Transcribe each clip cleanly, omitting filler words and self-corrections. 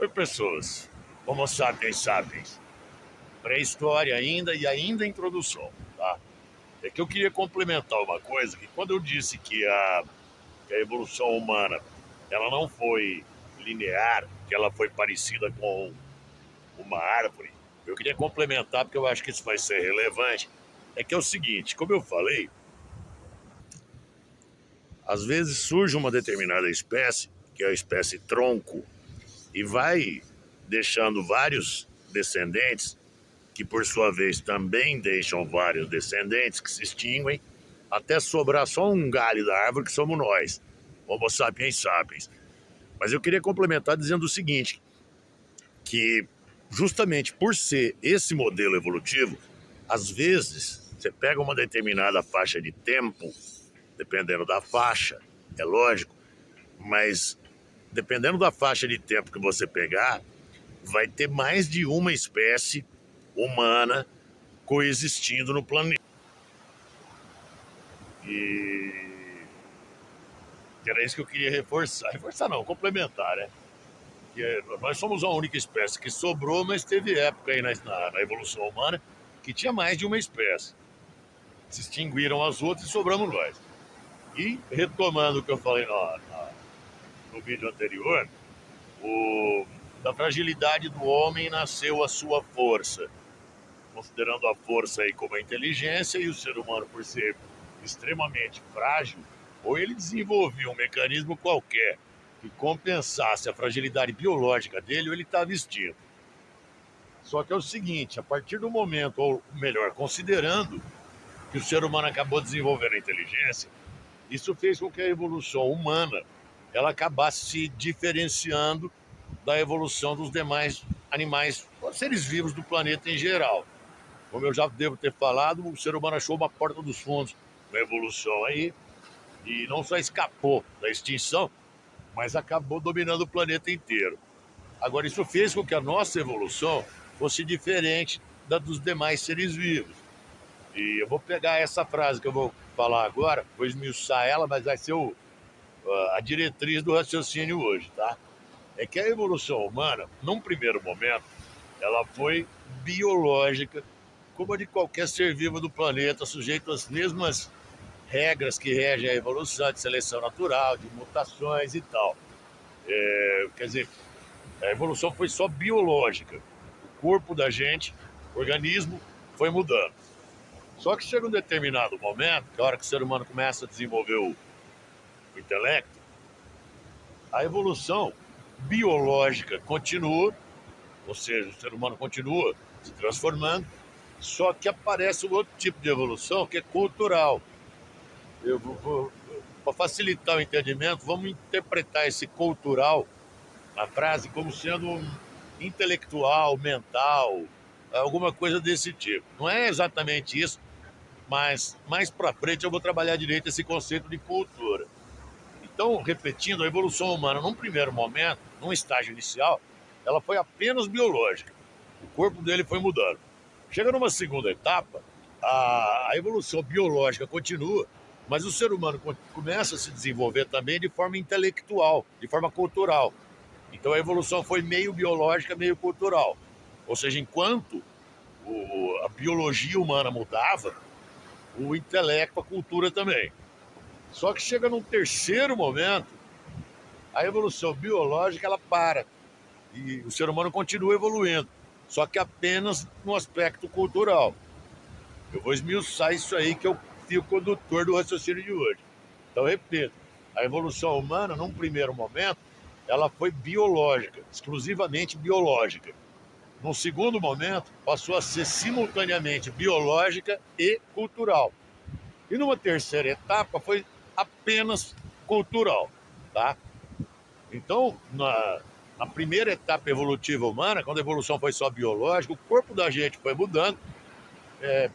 Oi, pessoas. Homo sapiens sapiens. Pré-história ainda e ainda introdução, tá? É que eu queria complementar uma coisa, que quando eu disse que a evolução humana ela não foi linear, que ela foi parecida com uma árvore, eu queria complementar porque eu acho que isso vai ser relevante. É que é o seguinte, como eu falei, às vezes surge uma determinada espécie, que é a espécie tronco, e vai deixando vários descendentes que por sua vez também deixam vários descendentes que se extinguem, até sobrar só um galho da árvore que somos nós, Homo sapiens sapiens. Mas eu queria complementar dizendo o seguinte, que justamente por ser esse modelo evolutivo, às vezes você pega uma determinada faixa de tempo, dependendo da faixa, é lógico, mas dependendo da faixa de tempo que você pegar, vai ter mais de uma espécie humana coexistindo no planeta. E era isso que eu queria reforçar. Reforçar não, complementar, né? Que nós somos a única espécie que sobrou, mas teve época aí na evolução humana que tinha mais de uma espécie. Se extinguiram as outras e sobramos nós. E retomando o que eu falei no vídeo anterior, o, da fragilidade do homem nasceu a sua força. Considerando a força aí como a inteligência e o ser humano por ser extremamente frágil, ou ele desenvolveu um mecanismo qualquer que compensasse a fragilidade biológica dele, ou ele estava extinto. Só que é o seguinte, a partir do momento, ou melhor, considerando que o ser humano acabou desenvolvendo a inteligência, isso fez com que a evolução humana ela acabasse se diferenciando da evolução dos demais animais, seres vivos do planeta em geral. Como eu já devo ter falado, o ser humano achou uma porta dos fundos na evolução aí e não só escapou da extinção, mas acabou dominando o planeta inteiro. Agora, isso fez com que a nossa evolução fosse diferente da dos demais seres vivos. E eu vou pegar essa frase que eu vou falar agora, vou esmiuçar ela, mas vai ser a diretriz do raciocínio hoje, tá? É que a evolução humana, num primeiro momento, ela foi biológica, como a de qualquer ser vivo do planeta, sujeito às mesmas regras que regem a evolução, de seleção natural, de mutações e tal. Quer dizer, a evolução foi só biológica. O corpo da gente, o organismo, foi mudando. Só que chega um determinado momento, que é a hora que o ser humano começa a desenvolver o intelecto, a evolução biológica continua, ou seja, o ser humano continua se transformando, só que aparece um outro tipo de evolução que é cultural. Para facilitar o entendimento, vamos interpretar esse cultural, a frase, como sendo um intelectual, mental, alguma coisa desse tipo. Não é exatamente isso, mas mais para frente eu vou trabalhar direito esse conceito de cultura. Então, repetindo, a evolução humana, num primeiro momento, num estágio inicial, ela foi apenas biológica. O corpo dele foi mudando. Chega numa segunda etapa, a evolução biológica continua, mas o ser humano começa a se desenvolver também de forma intelectual, de forma cultural. Então a evolução foi meio biológica, meio cultural. Ou seja, enquanto a biologia humana mudava, o intelecto, a cultura também. Só que chega num terceiro momento, a evolução biológica ela para e o ser humano continua evoluindo, só que apenas no aspecto cultural. Eu vou esmiuçar isso aí que é o fio condutor do raciocínio de hoje. Então, repito, a evolução humana, num primeiro momento, ela foi biológica, exclusivamente biológica. Num segundo momento, passou a ser simultaneamente biológica e cultural. E numa terceira etapa, foi apenas cultural, tá? Então, na primeira etapa evolutiva humana, quando a evolução foi só biológica, o corpo da gente foi mudando,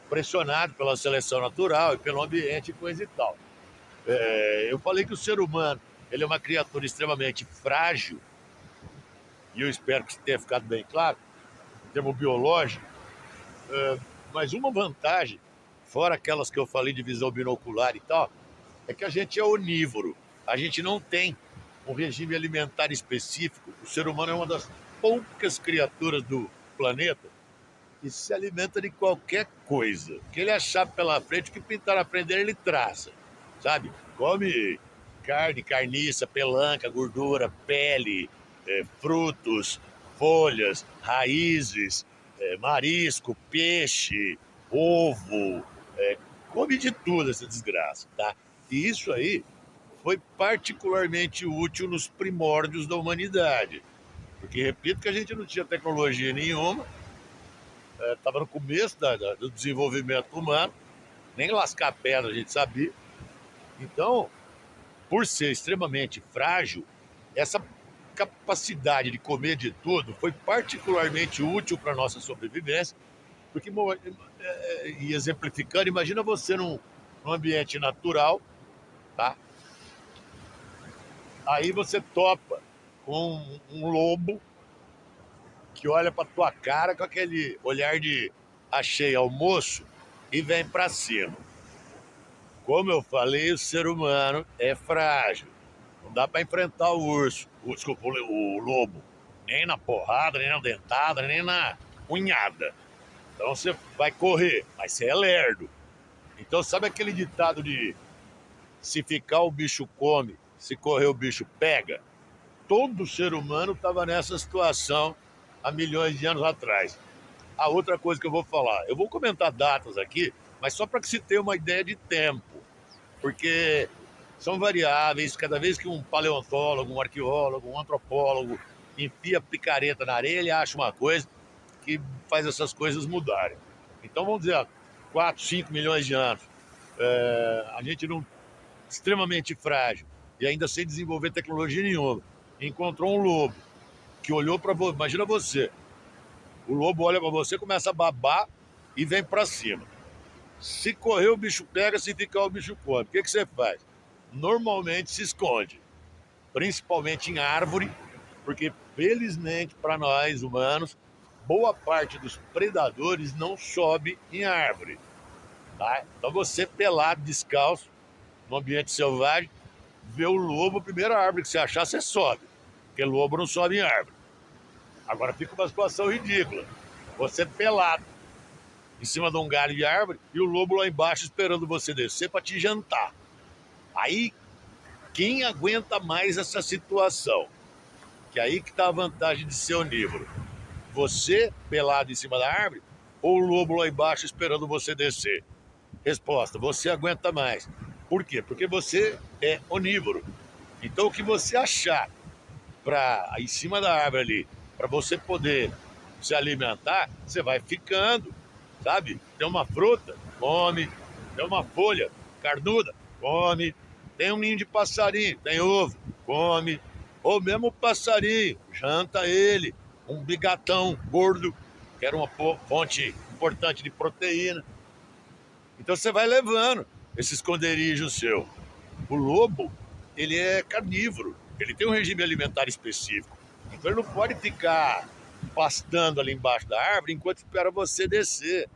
pressionado pela seleção natural e pelo ambiente e coisa e tal. Eu falei que o ser humano ele é uma criatura extremamente frágil, e eu espero que tenha ficado bem claro, em termos biológicos, mas uma vantagem, fora aquelas que eu falei de visão binocular e tal, é que a gente é onívoro. A gente não tem um regime alimentar específico. O ser humano é uma das poucas criaturas do planeta que se alimenta de qualquer coisa. O que ele achar pela frente, o que pintar na frente dele, ele traça, sabe? Come carne, carniça, pelanca, gordura, pele, frutos, folhas, raízes, marisco, peixe, ovo, come de tudo essa desgraça, tá? E isso aí foi particularmente útil nos primórdios da humanidade. Porque, repito, que a gente não tinha tecnologia nenhuma, estava no começo do desenvolvimento humano, nem lascar a pedra a gente sabia. Então, por ser extremamente frágil, essa capacidade de comer de tudo foi particularmente útil para a nossa sobrevivência, porque, e exemplificando, imagina você num ambiente natural, tá? Aí você topa com um lobo que olha para tua cara com aquele olhar de achei almoço e vem para cima. Como eu falei, o ser humano é frágil. Não dá para enfrentar o urso, desculpa, o lobo, nem na porrada, nem na dentada, nem na unhada. Então você vai correr, mas você é lerdo. Então sabe aquele ditado de se ficar o bicho come, se correr o bicho pega? Todo ser humano estava nessa situação há milhões de anos atrás. A outra coisa que eu vou falar, eu vou comentar datas aqui, mas só para que se tenha uma ideia de tempo, porque são variáveis. Cada vez que um paleontólogo, um arqueólogo, um antropólogo enfia picareta na areia, ele acha uma coisa que faz essas coisas mudarem. Então vamos dizer, 4, 5 milhões de anos. A gente não extremamente frágil e ainda sem desenvolver tecnologia nenhuma. Encontrou um lobo que olhou para você, imagina você, o lobo olha para você, começa a babar e vem para cima. Se correr o bicho pega, se ficar o bicho come. O que você faz? Normalmente se esconde, principalmente em árvore, porque felizmente para nós humanos, boa parte dos predadores não sobe em árvore, tá? Então você pelado, descalço, no ambiente selvagem, vê o lobo, a primeira árvore que você achar, você sobe, porque lobo não sobe em árvore. Agora fica uma situação ridícula, você pelado, em cima de um galho de árvore, e o lobo lá embaixo esperando você descer para te jantar. Aí, quem aguenta mais essa situação? Que aí que tá a vantagem de ser onívoro. Você, pelado em cima da árvore, ou o lobo lá embaixo esperando você descer? Resposta, você aguenta mais. Por quê? Porque você é onívoro. Então, o que você achar em cima da árvore ali, para você poder se alimentar, você vai ficando, sabe? Tem uma fruta, come. Tem uma folha carnuda, come. Tem um ninho de passarinho, tem ovo, come. Ou mesmo o passarinho, janta ele. Um bigatão gordo, que era uma fonte importante de proteína. Então você vai levando esse esconderijo seu. O lobo, ele é carnívoro, ele tem um regime alimentar específico. Então ele não pode ficar pastando ali embaixo da árvore enquanto espera você descer.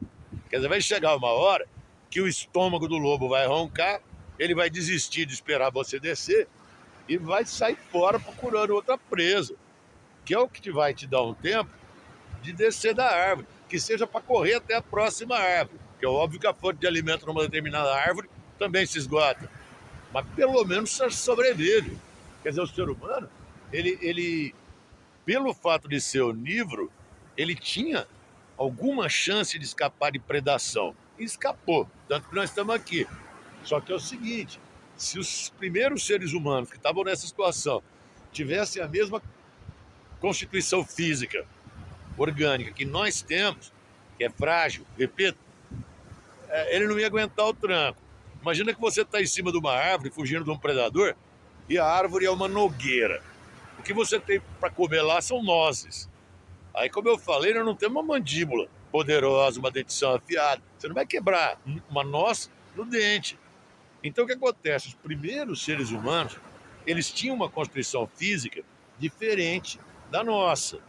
Quer dizer, vai chegar uma hora que o estômago do lobo vai roncar, ele vai desistir de esperar você descer e vai sair fora procurando outra presa, que é o que vai te dar um tempo de descer da árvore, que seja para correr até a próxima árvore, que é óbvio que a fonte de alimento numa determinada árvore também se esgota, mas pelo menos sobrevive. Quer dizer, o ser humano, ele pelo fato de ser onívoro, ele tinha alguma chance de escapar de predação. E escapou, tanto que nós estamos aqui. Só que é o seguinte, se os primeiros seres humanos que estavam nessa situação tivessem a mesma constituição física, orgânica que nós temos, que é frágil, repito, ele não ia aguentar o tranco. Imagina que você está em cima de uma árvore, fugindo de um predador, e a árvore é uma nogueira. O que você tem para comer lá são nozes. Aí, como eu falei, nós não temos uma mandíbula poderosa, uma dentição afiada. Você não vai quebrar uma noz no dente. Então, o que acontece? Os primeiros seres humanos, eles tinham uma constituição física diferente da nossa,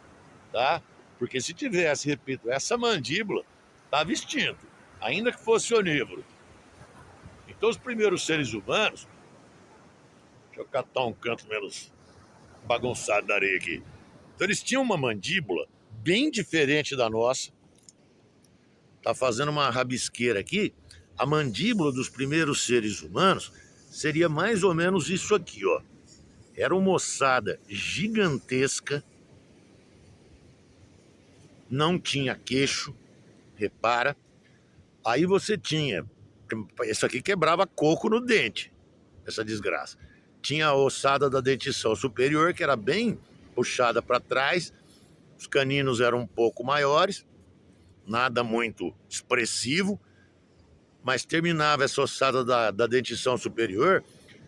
tá? Porque se tivesse, repito, essa mandíbula, estava extinto, ainda que fosse onívoro. Então, os primeiros seres humanos, deixa eu catar um canto menos bagunçado da areia aqui. Então eles tinham uma mandíbula bem diferente da nossa. Tá fazendo uma rabisqueira aqui. A mandíbula dos primeiros seres humanos seria mais ou menos isso aqui, ó. Era uma ossada gigantesca, não tinha queixo, repara. Aí você tinha, isso aqui quebrava coco no dente, essa desgraça. Tinha a ossada da dentição superior, que era bem puxada para trás, os caninos eram um pouco maiores, nada muito expressivo, mas terminava essa ossada da dentição superior,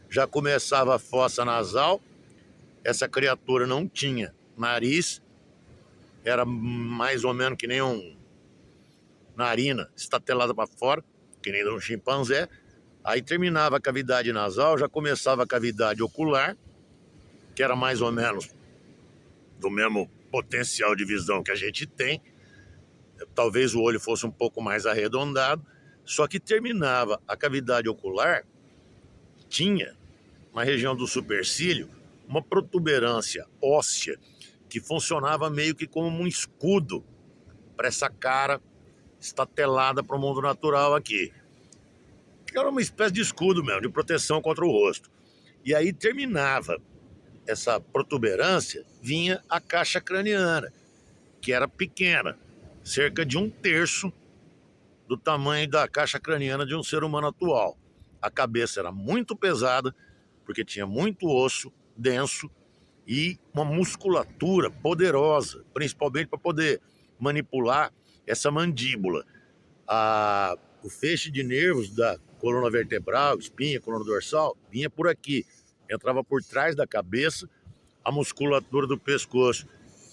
já começava a fossa nasal. Essa criatura não tinha nariz, era mais ou menos que nem narina estatelada para fora, que nem de um chimpanzé. Aí terminava a cavidade nasal, já começava a cavidade ocular, que era mais ou menos do mesmo potencial de visão que a gente tem. Talvez o olho fosse um pouco mais arredondado, só que terminava a cavidade ocular, tinha na região do supercílio uma protuberância óssea que funcionava meio que como um escudo para essa cara estatelada para o mundo natural aqui. Que era uma espécie de escudo mesmo, de proteção contra o rosto. E aí terminava essa protuberância, vinha a caixa craniana, que era pequena, cerca de 1/3 do tamanho da caixa craniana de um ser humano atual. A cabeça era muito pesada, porque tinha muito osso denso e uma musculatura poderosa, principalmente para poder manipular essa mandíbula. O feixe de nervos da coluna vertebral, espinha, coluna dorsal, vinha por aqui, entrava por trás da cabeça. A musculatura do pescoço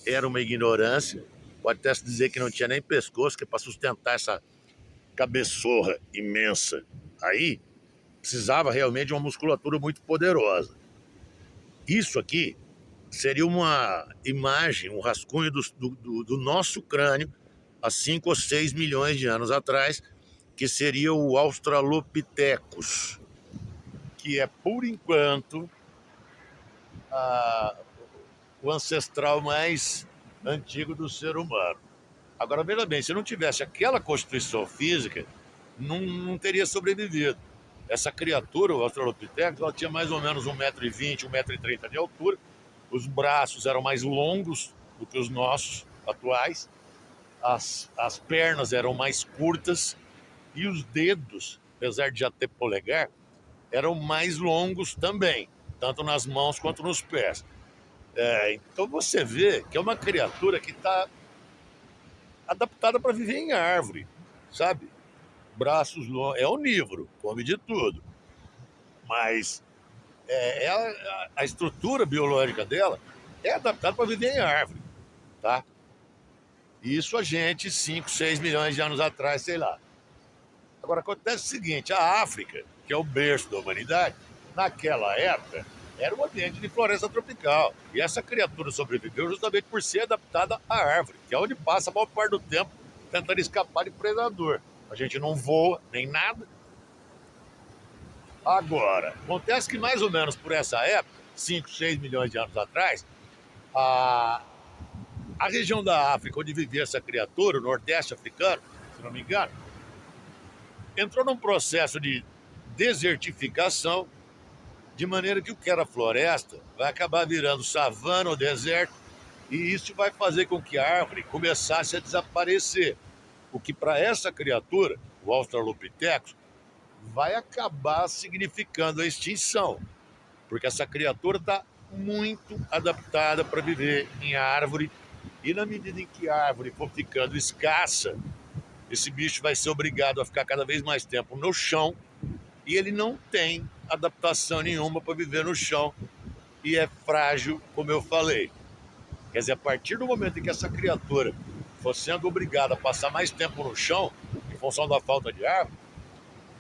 era uma ignorância, pode até se dizer que não tinha nem pescoço, que para sustentar essa cabeçorra imensa aí, precisava realmente de uma musculatura muito poderosa. Isso aqui seria uma imagem, um rascunho do nosso crânio há 5 ou 6 milhões de anos atrás, que seria o Australopithecus, que é, por enquanto, o ancestral mais antigo do ser humano. Agora, veja bem, se não tivesse aquela constituição física, não teria sobrevivido. Essa criatura, o Australopithecus, ela tinha mais ou menos 1,20 m, 1,30 m de altura. Os braços eram mais longos do que os nossos atuais. As pernas eram mais curtas e os dedos, apesar de já ter polegar, eram mais longos também, tanto nas mãos quanto nos pés. Então você vê que é uma criatura que está adaptada para viver em árvore, sabe? Braços longos, é onívoro, come de tudo, mas a estrutura biológica dela é adaptada para viver em árvore, tá? Isso a gente, 5, 6 milhões de anos atrás, sei lá. Agora, acontece o seguinte, a África, que é o berço da humanidade, naquela época, era um ambiente de floresta tropical. E essa criatura sobreviveu justamente por ser adaptada à árvore, que é onde passa a maior parte do tempo tentando escapar de predador. A gente não voa, nem nada. Agora, acontece que mais ou menos por essa época, 5, 6 milhões de anos atrás, a região da África onde vivia essa criatura, o Nordeste africano, se não me engano, entrou num processo de desertificação, de maneira que o que era floresta vai acabar virando savana ou deserto, e isso vai fazer com que a árvore começasse a desaparecer. O que para essa criatura, o Australopithecus, vai acabar significando a extinção, porque essa criatura está muito adaptada para viver em árvore, e na medida em que a árvore for ficando escassa, esse bicho vai ser obrigado a ficar cada vez mais tempo no chão, e ele não tem adaptação nenhuma para viver no chão, e é frágil, como eu falei. Quer dizer, a partir do momento em que essa criatura for sendo obrigada a passar mais tempo no chão, em função da falta de árvore,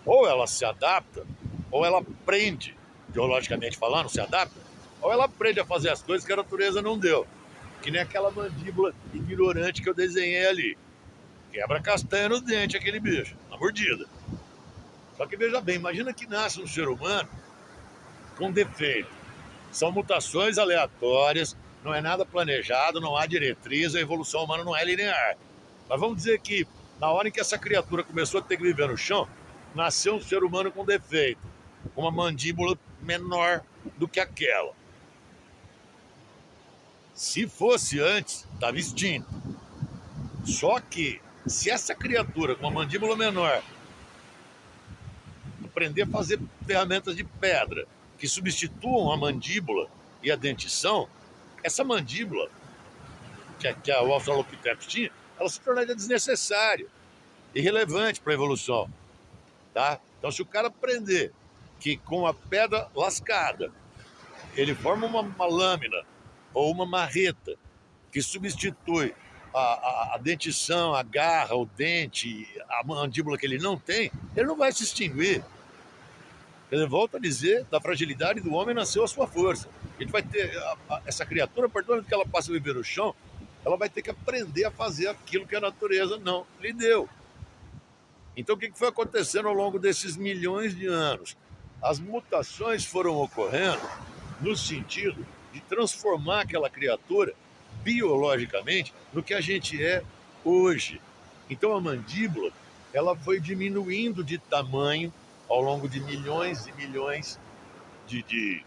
ou ela se adapta, ou ela aprende, biologicamente falando, se adapta, ou ela aprende a fazer as coisas que a natureza não deu. Que nem aquela mandíbula ignorante que eu desenhei ali. Quebra castanha no dente aquele bicho, na mordida. Só que veja bem, imagina que nasce um ser humano com defeito. São mutações aleatórias não é nada planejado, não há diretriz, a evolução humana não é linear. Mas vamos dizer que na hora em que essa criatura começou a ter que viver no chão, nasceu um ser humano com defeito, com uma mandíbula menor do que aquela. Se fosse antes, estava extinto. Só que, se essa criatura com uma mandíbula menor aprender a fazer ferramentas de pedra que substituam a mandíbula e a dentição, essa mandíbula que o Australopithecus tinha, ela se tornaria desnecessária, irrelevante para a evolução. Tá? Então, se o cara aprender que com a pedra lascada ele forma uma lâmina ou uma marreta que substitui a dentição, a garra, o dente, a mandíbula que ele não tem, ele não vai se extinguir. Ele volta a dizer, da fragilidade do homem nasceu a sua força. A gente vai ter essa criatura, a partir do momento que ela passa a viver no chão, ela vai ter que aprender a fazer aquilo que a natureza não lhe deu. Então, o que foi acontecendo ao longo desses milhões de anos? As mutações foram ocorrendo no sentido de transformar aquela criatura biologicamente no que a gente é hoje. Então, a mandíbula, ela foi diminuindo de tamanho ao longo de milhões e milhões de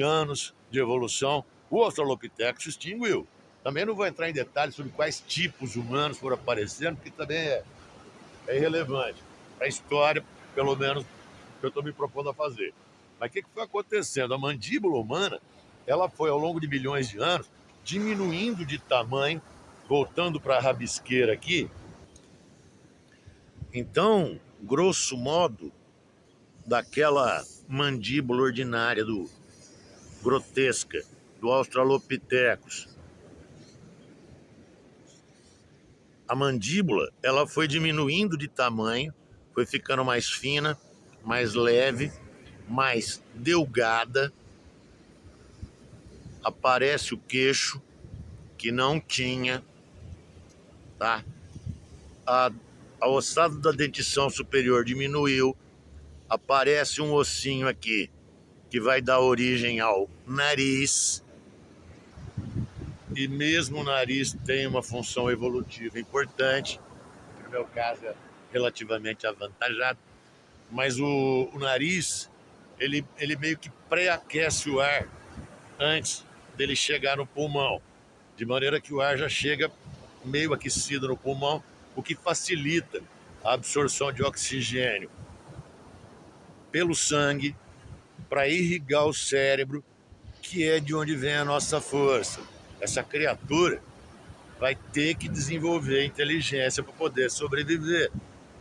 anos de evolução. O Australopithecus se extinguiu. Também não vou entrar em detalhes sobre quais tipos humanos foram aparecendo, porque também é irrelevante para a história, pelo menos, que eu estou me propondo a fazer. Mas o que foi acontecendo? A mandíbula humana, ela foi, ao longo de milhões de anos, diminuindo de tamanho, voltando para a rabisqueira aqui. Então, grosso modo, daquela mandíbula ordinária, grotesca, do Australopithecus, a mandíbula, ela foi diminuindo de tamanho, foi ficando mais fina, mais leve, mais delgada. Aparece o queixo, que não tinha, tá? A ossada da dentição superior diminuiu. Aparece um ossinho aqui, que vai dar origem ao nariz. E mesmo o nariz tem uma função evolutiva importante, que no meu caso é relativamente avantajado, mas o nariz, ele meio que pré-aquece o ar antes dele chegar no pulmão, de maneira que o ar já chega meio aquecido no pulmão, o que facilita a absorção de oxigênio pelo sangue para irrigar o cérebro, que é de onde vem a nossa força. Essa criatura vai ter que desenvolver inteligência para poder sobreviver.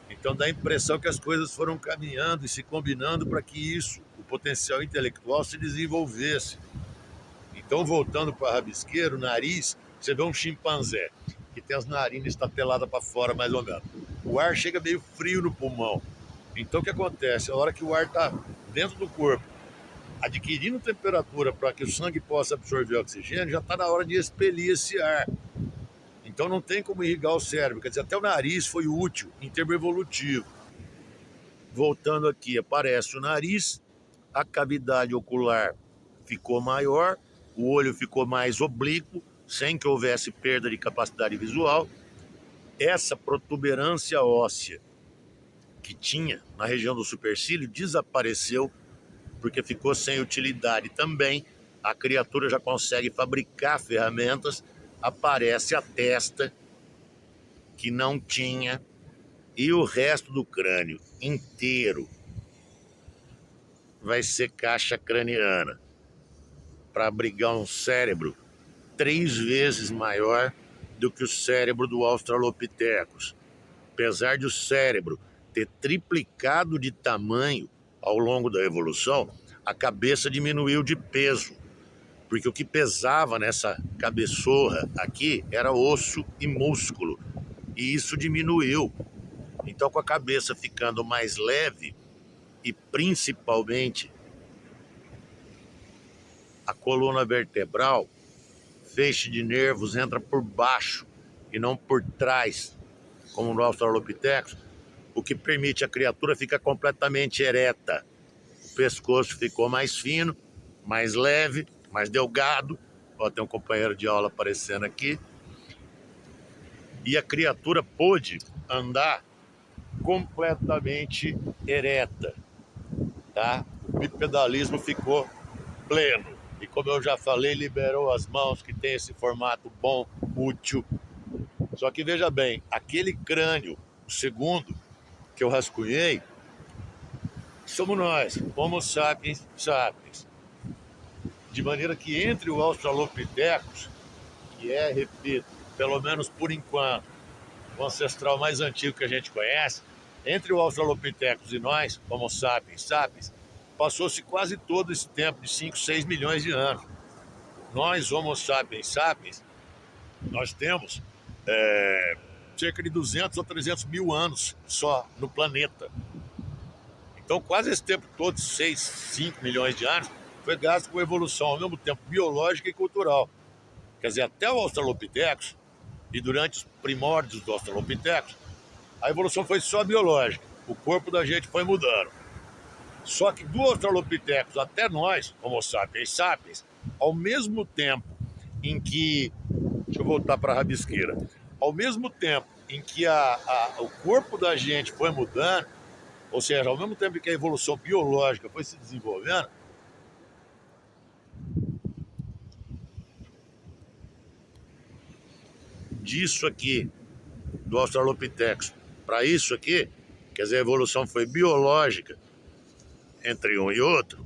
Então dá a impressão que as coisas foram caminhando e se combinando para que isso, o potencial intelectual, se desenvolvesse. Então, voltando para a rabisqueira, o nariz, você vê um chimpanzé que tem as narinas estateladas para fora, mais ou menos. O ar chega meio frio no pulmão. Então, o que acontece? A hora que o ar está dentro do corpo, adquirindo temperatura para que o sangue possa absorver oxigênio, já está na hora de expelir esse ar. Então não tem como irrigar o cérebro. Quer dizer, até o nariz foi útil em termo evolutivo. Voltando aqui, aparece o nariz, a cavidade ocular ficou maior, o olho ficou mais oblíquo, sem que houvesse perda de capacidade visual. Essa protuberância óssea que tinha na região do supercílio desapareceu, porque ficou sem utilidade também. A criatura já consegue fabricar ferramentas, aparece a testa, que não tinha, e o resto do crânio inteiro vai ser caixa craniana, para abrigar um cérebro 3 vezes maior do que o cérebro do Australopithecus. Apesar de o cérebro ter triplicado de tamanho ao longo da evolução, a cabeça diminuiu de peso, porque o que pesava nessa cabeçorra aqui era osso e músculo, e isso diminuiu. Então, com a cabeça ficando mais leve e principalmente a coluna vertebral, feixe de nervos entra por baixo e não por trás, como no Australopithecus, o que permite a criatura ficar completamente ereta. O pescoço ficou mais fino, mais leve, mais delgado, Ó, tem um companheiro de aula aparecendo aqui. E a criatura pôde andar completamente ereta, tá? O bipedalismo ficou pleno. E como eu já falei, liberou as mãos, que tem esse formato bom, útil. Só que veja bem, aquele crânio, o segundo, que eu rascunhei, somos nós, Homo sapiens sapiens. De maneira que entre o Australopithecus, que é, repito, pelo menos por enquanto, o ancestral mais antigo que a gente conhece, entre o Australopithecus e nós, Homo sapiens sapiens, passou-se quase todo esse tempo de 5, 6 milhões de anos. Nós, Homo sapiens sapiens, nós temos cerca de 200 ou 300 mil anos só no planeta. Então, quase esse tempo todo, 6, 5 milhões de anos, foi gasto com evolução, ao mesmo tempo biológica e cultural. Quer dizer, até o Australopithecus, e durante os primórdios do Australopithecus, a evolução foi só biológica. O corpo da gente foi mudando. Só que do Australopithecus até nós, Homo sapiens sapiens, ao mesmo tempo em que... Deixa eu voltar para a rabisqueira. Ao mesmo tempo em que o corpo da gente foi mudando, ou seja, ao mesmo tempo que a evolução biológica foi se desenvolvendo, disso aqui, do Australopithecus, para isso aqui, quer dizer, a evolução foi biológica entre um e outro,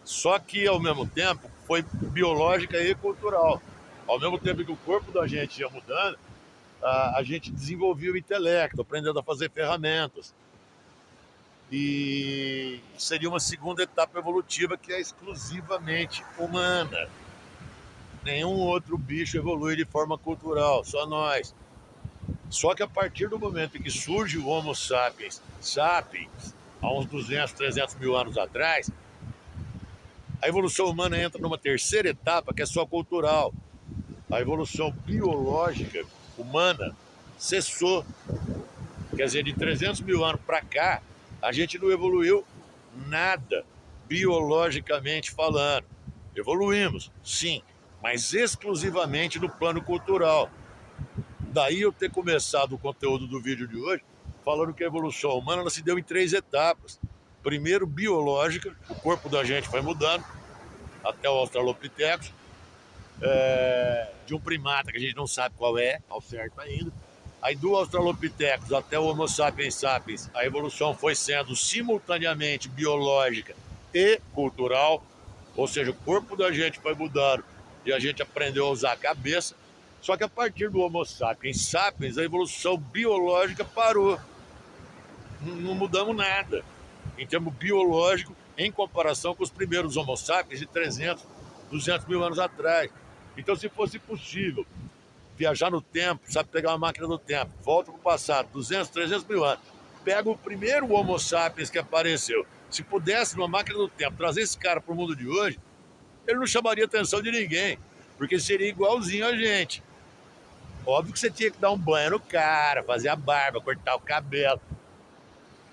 só que ao mesmo tempo foi biológica e cultural. Ao mesmo tempo que o corpo da gente ia mudando, a gente desenvolvia o intelecto, aprendendo a fazer ferramentas. E seria uma segunda etapa evolutiva que é exclusivamente humana. Nenhum outro bicho evolui de forma cultural, só nós. Só que a partir do momento em que surge o Homo sapiens sapiens, há uns 200, 300 mil anos atrás, a evolução humana entra numa terceira etapa que é só cultural. A evolução biológica humana cessou. Quer dizer, de 300 mil anos para cá, a gente não evoluiu nada, biologicamente falando. Evoluímos, sim, mas exclusivamente no plano cultural. Daí eu ter começado o conteúdo do vídeo de hoje falando que a evolução humana ela se deu em 3 etapas. Primeiro, biológica, o corpo da gente foi mudando, até o Australopithecus, de um primata que a gente não sabe qual é, ao certo ainda. Aí do Australopithecus até o Homo sapiens sapiens, a evolução foi sendo simultaneamente biológica e cultural, ou seja, o corpo da gente foi mudando e a gente aprendeu a usar a cabeça. Só que a partir do Homo sapiens sapiens, a evolução biológica parou. Não mudamos nada em termos biológicos em comparação com os primeiros Homo sapiens de 300, 200 mil anos atrás. Então, se fosse possível viajar no tempo, sabe, pegar uma máquina do tempo, volta para o passado, 200, 300 mil anos, pega o primeiro Homo sapiens que apareceu. Se pudesse, numa máquina do tempo, trazer esse cara para o mundo de hoje, ele não chamaria a atenção de ninguém, porque seria igualzinho a gente. Óbvio que você tinha que dar um banho no cara, fazer a barba, cortar o cabelo,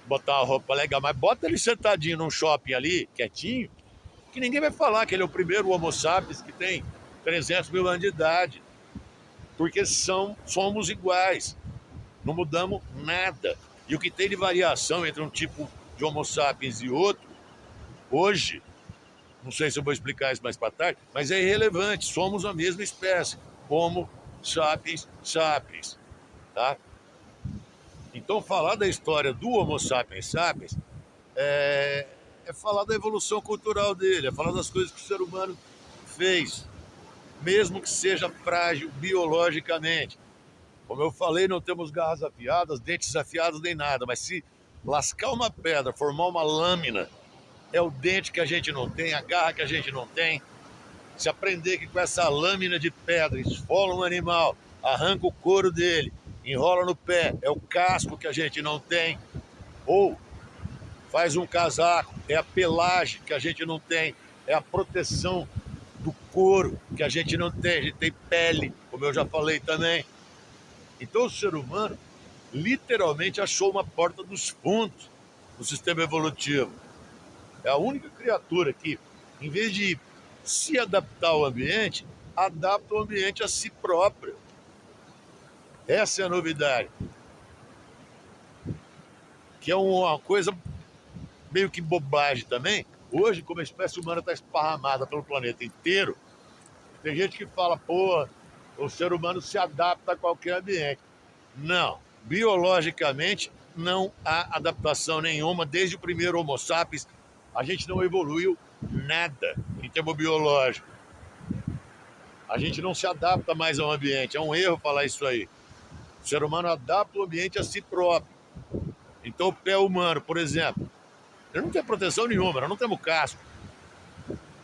botar uma roupa legal, mas bota ele sentadinho num shopping ali, quietinho, que ninguém vai falar que ele é o primeiro Homo sapiens que tem 300 mil anos de idade, porque somos iguais, não mudamos nada. E o que tem de variação entre um tipo de Homo sapiens e outro, hoje, não sei se eu vou explicar isso mais para tarde, mas é irrelevante, somos a mesma espécie, Homo sapiens sapiens, tá? Então, falar da história do Homo sapiens sapiens é falar da evolução cultural dele, é falar das coisas que o ser humano fez, mesmo que seja frágil biologicamente. Como eu falei, não temos garras afiadas, dentes afiados nem nada, mas se lascar uma pedra, formar uma lâmina, é o dente que a gente não tem, a garra que a gente não tem. Se aprender que com essa lâmina de pedra esfola um animal, arranca o couro dele, enrola no pé, é o casco que a gente não tem. Ou faz um casaco, é a pelagem que a gente não tem, é a proteção do couro que a gente não tem. A gente tem pele, como eu já falei também. Então o ser humano literalmente achou uma porta dos fundos no sistema evolutivo. É a única criatura que, em vez de se adaptar ao ambiente, adapta o ambiente a si próprio. Essa é a novidade. Que é uma coisa meio que bobagem também. Hoje, como a espécie humana está esparramada pelo planeta inteiro, tem gente que fala, pô, o ser humano se adapta a qualquer ambiente. Não, biologicamente não há adaptação nenhuma. Desde o primeiro Homo sapiens, a gente não evoluiu nada em termos biológico. A gente não se adapta mais ao ambiente. É um erro falar isso aí. O ser humano adapta o ambiente a si próprio. Então o pé humano, por exemplo, ele não tem proteção nenhuma, nós não temos casco.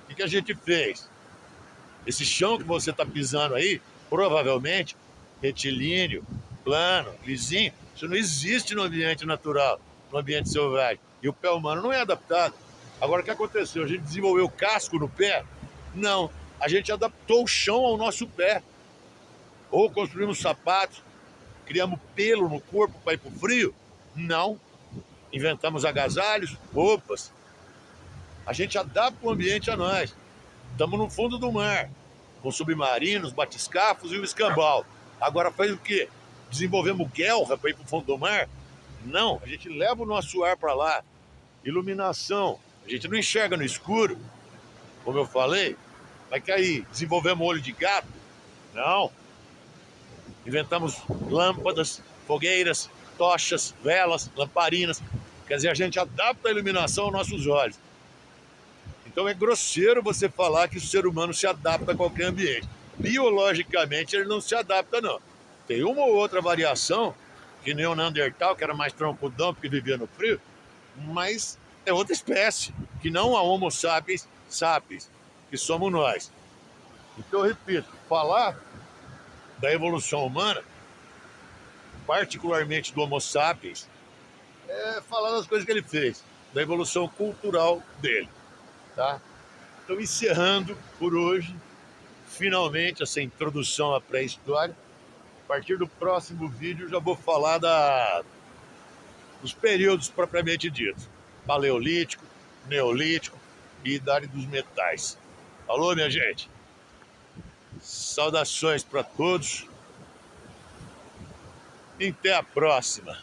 O que a gente fez? Esse chão que você está pisando aí, provavelmente, retilíneo, plano, lisinho, isso não existe no ambiente natural, no ambiente selvagem. E o pé humano não é adaptado. Agora, o que aconteceu? A gente desenvolveu casco no pé? Não. A gente adaptou o chão ao nosso pé. Ou construímos sapatos, criamos pelo no corpo para ir para o frio? Não. Inventamos agasalhos, roupas. A gente adapta o ambiente a nós. Estamos no fundo do mar, com submarinos, batiscafos e o escambau. Agora faz o quê? Desenvolvemos guelra para ir para o fundo do mar? Não, a gente leva o nosso ar para lá. Iluminação, a gente não enxerga no escuro, como eu falei. Vai cair. Desenvolvemos olho de gato? Não. Inventamos lâmpadas, fogueiras, tochas, velas, lamparinas. Quer dizer, a gente adapta a iluminação aos nossos olhos. Então é grosseiro você falar que o ser humano se adapta a qualquer ambiente. Biologicamente ele não se adapta, não. Tem uma ou outra variação, que nem o Neandertal, que era mais troncudão porque vivia no frio, mas é outra espécie, que não a Homo sapiens sapiens, que somos nós. Então eu repito, falar da evolução humana, particularmente do Homo sapiens, é falar das coisas que ele fez, da evolução cultural dele, tá? Então, encerrando por hoje, finalmente, essa introdução à pré-história. A partir do próximo vídeo, já vou falar dos períodos propriamente ditos: Paleolítico, Neolítico e Idade dos Metais. Alô, minha gente? Saudações para todos e até a próxima.